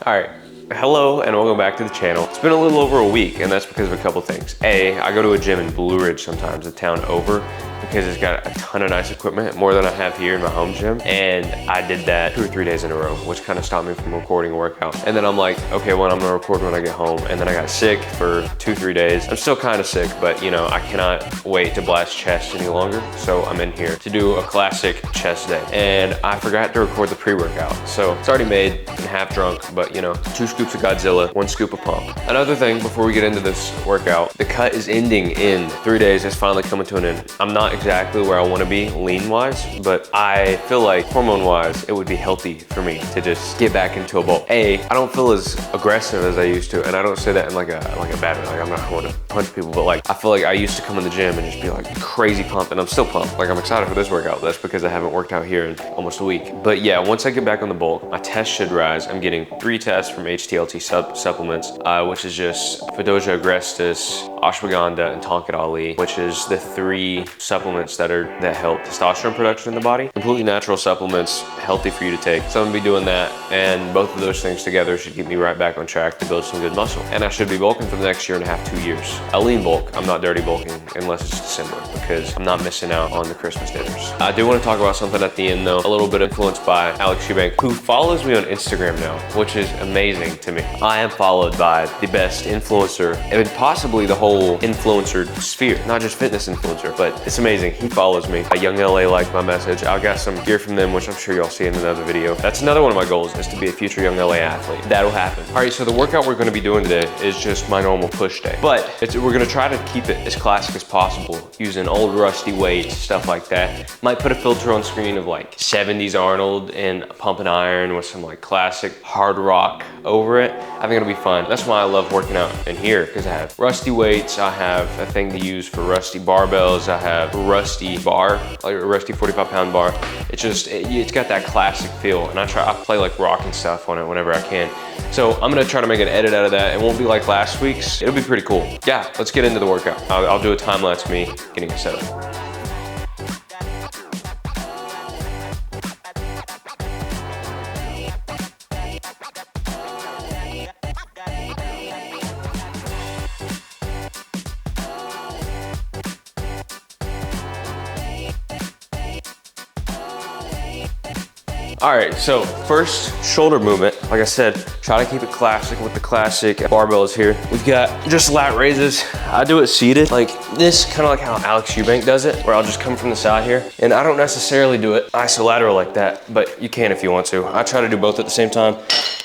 All right, hello and welcome back to the channel. It's been a little over a week and that's because of a couple things. A, I go to a gym in Blue Ridge sometimes, a town over, because it's got a ton of nice equipment, more than I have here in my home gym. And I did that 2 or 3 days in a row, which kind of stopped me from recording a workout. And then I'm like, okay, well, I'm gonna record when I get home. And then I got sick for 2-3 days. I'm still kind of sick, but you know, I cannot wait to blast chest any longer. So I'm in here to do a classic chest day. And I forgot to record the pre-workout. So it's already made and half drunk, but you know, 2 scoops of Godzilla, 1 scoop of pump. Another thing before we get into this workout, the cut is ending in 3 days. It's finally coming to an end. I'm not exactly where I want to be lean-wise, but I feel like hormone-wise, it would be healthy for me to just get back into a bowl. A, I don't feel as aggressive as I used to, and I don't say that in like a bad way. Like I'm not going to punch people, but like I feel like I used to come in the gym and just be like crazy pumped, and I'm still pumped. Like I'm excited for this workout. That's because I haven't worked out here in almost a week. But yeah, once I get back on the bulk, my test should rise. I'm getting 3 tests from HTLT supplements, which is just Fedoja agrestis, ashwagandha, and tonkat ali, which is the 3 supplements that help testosterone production in the body. Completely natural supplements, healthy for you to take. So I'm gonna be doing that, and both of those things together should get me right back on track to build some good muscle. And I should be bulking for the next 1.5 years, 2 years. I lean bulk, I'm not dirty bulking unless it's December, because I'm not missing out on the Christmas dinners. I do want to talk about something at the end though, a little bit influenced by Alex Eubank, who follows me on Instagram now, which is amazing to me. I am followed by the best influencer, and possibly the whole influencer sphere, not just fitness influencer, but it's amazing. He follows me. Young LA liked my message. I got some gear from them, which I'm sure y'all see in another video. That's another one of my goals, is to be a future Young LA athlete. That'll happen. All right, so the workout we're gonna be doing today is just my normal push day, but we're gonna try to keep it as classic as possible, using old rusty weights, stuff like that. Might put a filter on screen of like 70s Arnold and pump and iron with some like classic hard rock over it. I think it'll be fun. That's why I love working out in here, because I have rusty weights, I have a thing to use for rusty barbells, I have a rusty bar, like a rusty 45-pound bar. It's got that classic feel, and I play like rock and stuff on it whenever I can. So I'm gonna try to make an edit out of that. It won't be like last week's. It'll be pretty cool. Yeah, let's get into the workout. I'll do a time lapse me getting it set up. All right, so first shoulder movement. Like I said, try to keep it classic with the classic barbells here. We've got just lat raises. I do it seated like this, kind of like how Alex Eubank does it, where I'll just come from the side here. And I don't necessarily do it isolateral like that, but you can if you want to. I try to do both at the same time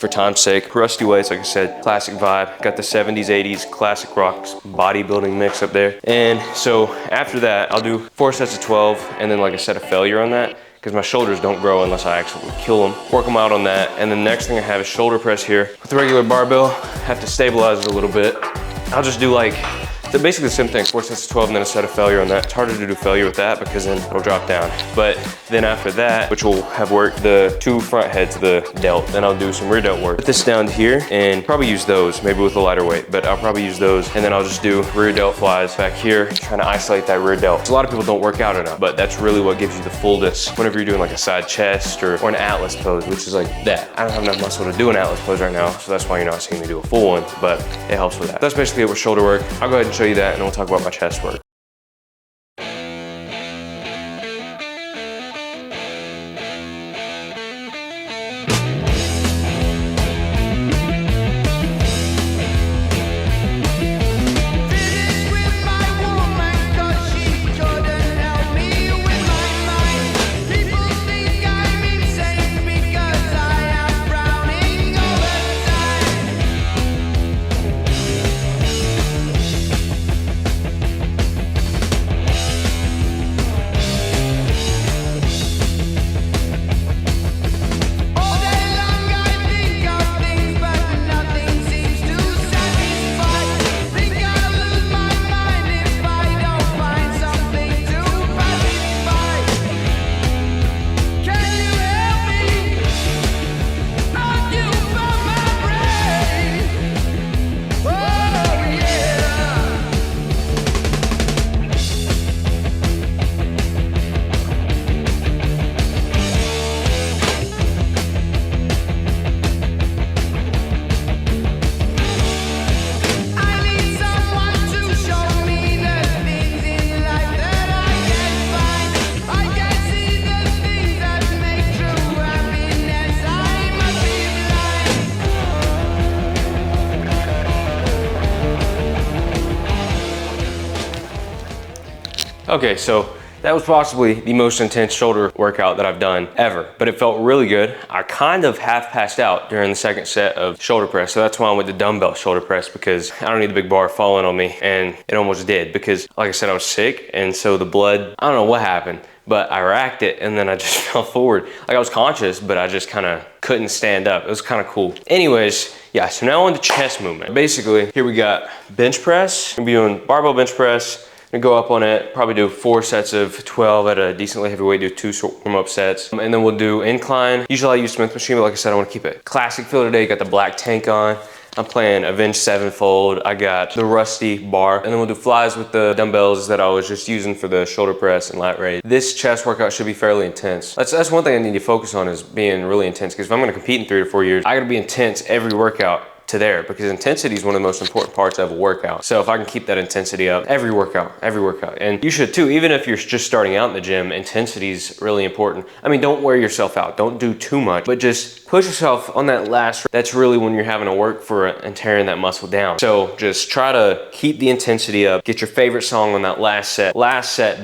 for time's sake. Rusty weights, like I said, classic vibe. Got the 70s, 80s, classic rocks, bodybuilding mix up there. And so after that, I'll do 4 sets of 12, and then like I said, a failure on that, because my shoulders don't grow unless I actually kill them. Work them out on that. And the next thing I have is shoulder press here. With the regular barbell, have to stabilize it a little bit. I'll just do like, basically the same thing, 4 sets of 12 and then a set of failure on that. It's harder to do failure with that because then it'll drop down. But then after that, which will have worked the 2 front heads of the delt, then I'll do some rear delt work. Put this down here and probably use those, maybe with a lighter weight, but I'll probably use those. And then I'll just do rear delt flies back here, trying to isolate that rear delt. So a lot of people don't work out enough, but that's really what gives you the fullness whenever you're doing like a side chest or an atlas pose, which is like that. I don't have enough muscle to do an atlas pose right now, so that's why you're not seeing me do a full one, but it helps with that. That's basically it with shoulder work. I'll go ahead and show you that, and we'll talk about my chest work. Okay, so that was possibly the most intense shoulder workout that I've done ever, but it felt really good. I kind of half passed out during the second set of shoulder press, so that's why I went to dumbbell shoulder press, because I don't need the big bar falling on me, and it almost did, because like I said, I was sick, and so the blood, I don't know what happened, but I racked it, and then I just fell forward. Like I was conscious, but I just kind of couldn't stand up. It was kind of cool. Anyways, yeah, so now on to chest movement. Basically, here we got bench press. I'm gonna be doing barbell bench press. And go up on it, probably do 4 sets of 12 at a decently heavy weight, do 2 warm-up sets. And then we'll do incline. Usually I use Smith machine, but like I said, I wanna keep it classic feel today. Got the black tank on. I'm playing Avenge 7-fold. I got the rusty bar. And then we'll do flies with the dumbbells that I was just using for the shoulder press and lat raise. This chest workout should be fairly intense. That's one thing I need to focus on, is being really intense. Because if I'm gonna compete in 3 or 4 years, I gotta be intense every workout to there, because intensity is one of the most important parts of a workout. So if I can keep that intensity up every workout, and you should too, even if you're just starting out in the gym, intensity is really important. I mean, don't wear yourself out, don't do too much, but just push yourself on that last rep. That's really when you're having to work for it and tearing that muscle down. So just try to keep the intensity up, get your favorite song on that last set,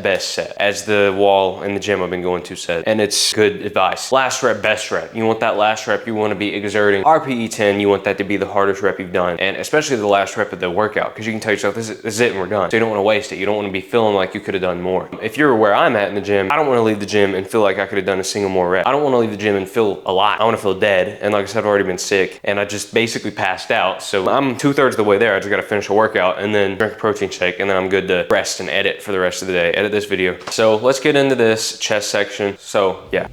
best set. As the wall in the gym, I've been going 2 sets, and it's good advice. Last rep, best rep. You want that last rep, you want to be exerting RPE 10, you want that to be the hardest rep you've done, and especially the last rep of the workout, because you can tell yourself this is it and we're done. So you don't want to waste it. You don't want to be feeling like you could have done more. If you're where I'm at in the gym, I don't want to leave the gym and feel like I could have done a single more rep. I don't want to leave the gym and feel alive. I want to feel dead. And like I said, I've already been sick and I just basically passed out. So I'm 2/3 of the way there. I just got to finish a workout and then drink a protein shake, and then I'm good to rest and edit for the rest of the day, edit this video. So let's get into this chest section. So yeah.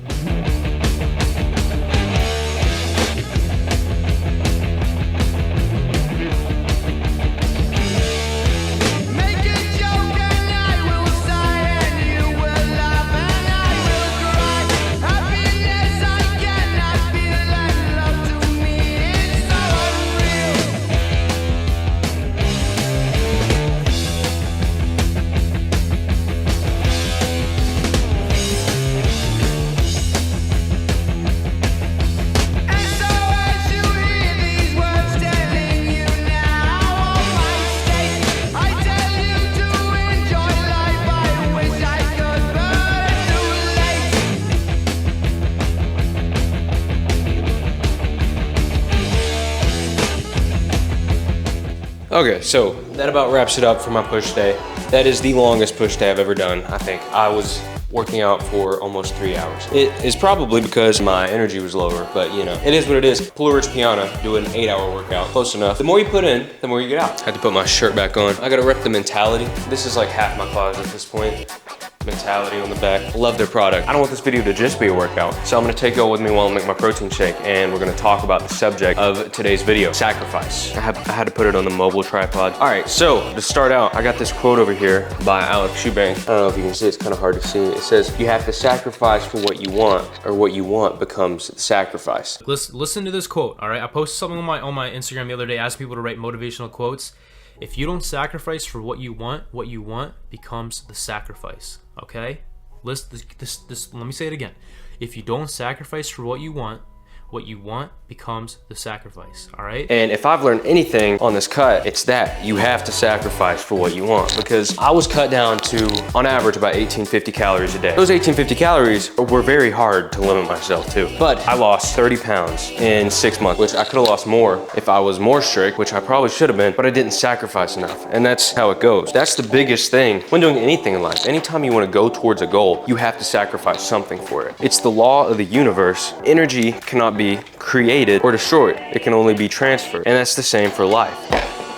Okay, so that about wraps it up for my push day. That is the longest push day I've ever done, I think. I was working out for almost 3 hours. It is probably because my energy was lower, but you know, it is what it is. Pull Rich Piana, do an 8-hour workout, close enough. The more you put in, the more you get out. I had to put my shirt back on. I gotta rep the Mentality. This is like half my closet at this point. Mentality on the back. Love their product. I don't want this video to just be a workout, so I'm gonna take it with me while I make my protein shake, and we're gonna talk about the subject of today's video, sacrifice. I had to put it on the mobile tripod. All right, so to start out, I got this quote over here by Eubank. I don't know if you can see, it's kind of hard to see. It says, you have to sacrifice for what you want, or what you want becomes the sacrifice. Listen to this quote, all right? I posted something on my Instagram the other day, asking people to write motivational quotes. If you don't sacrifice for what you want becomes the sacrifice, okay? Let me say it again. If you don't sacrifice for what you want becomes the sacrifice, all right? And if I've learned anything on this cut, it's that you have to sacrifice for what you want, because I was cut down to, on average, about 1850 calories a day. Those 1850 calories were very hard to limit myself to, but I lost 30 pounds in 6 months, which I could have lost more if I was more strict, which I probably should have been, but I didn't sacrifice enough, and that's how it goes. That's the biggest thing when doing anything in life. Anytime you want to go towards a goal, you have to sacrifice something for it. It's the law of the universe. Energy cannot be created or destroyed. It can only be transferred. And that's the same for life.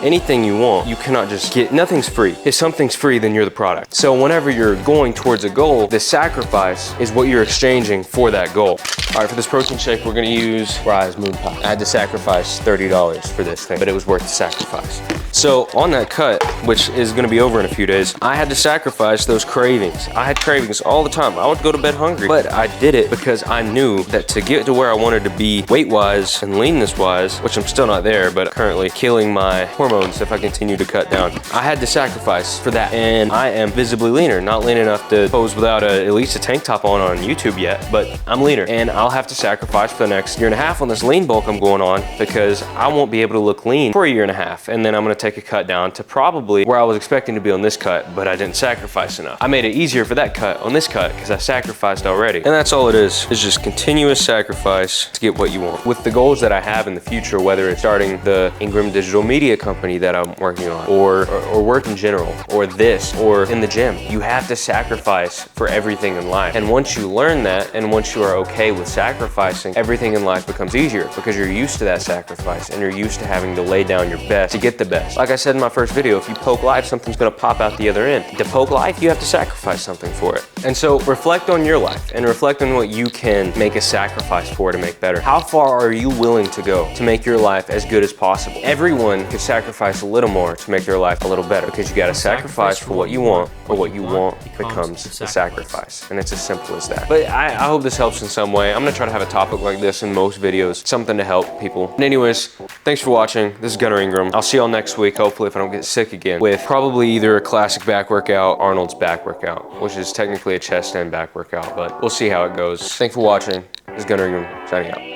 Anything you want, you cannot just get. Nothing's free. If something's free, then you're the product. So whenever you're going towards a goal, the sacrifice is what you're exchanging for that goal. All right, for this protein shake, we're gonna use Rise Moon Pie. I had to sacrifice $30 for this thing, but it was worth the sacrifice. So on that cut, which is gonna be over in a few days, I had to sacrifice those cravings. I had cravings all the time. I would go to bed hungry, but I did it because I knew that to get to where I wanted to be weight-wise and leanness-wise, which I'm still not there, but currently killing my hormones if I continue to cut down, I had to sacrifice for that. And I am visibly leaner, not lean enough to pose without at least a tank top on YouTube yet, but I'm leaner. And I'll have to sacrifice for the next 1.5 years on this lean bulk I'm going on, because I won't be able to look lean for a 1.5 years. And then I'm gonna take a cut down to probably where I was expecting to be on this cut, but I didn't sacrifice enough. I made it easier for that cut on this cut because I sacrificed already. And that's all it is. It's just continuous sacrifice to get what you want. With the goals that I have in the future, whether it's starting the Ingram digital media company that I'm working on, or work in general, or this, or in the gym, you have to sacrifice for everything in life. And once you learn that, and once you are okay with sacrificing, everything in life becomes easier because you're used to that sacrifice and you're used to having to lay down your best to get the best. Like I said in my first video, if you poke life, something's gonna pop out the other end. To poke life, you have to sacrifice something for it. And so reflect on your life and reflect on what you can make a sacrifice for to make better. How far are you willing to go to make your life as good as possible? Everyone could sacrifice a little more to make their life a little better, because you gotta sacrifice for what you want, or what you want becomes the sacrifice. And it's as simple as that. But I hope this helps in some way. I'm gonna try to have a topic like this in most videos, something to help people. And anyways, thanks for watching. This is Gunnar Ingram. I'll see y'all next week, hopefully, if I don't get sick again, with probably either a classic back workout, Arnold's back workout, which is technically a chest and back workout, but we'll see how it goes. Thanks for watching. This is Gunnar Ingram, signing out.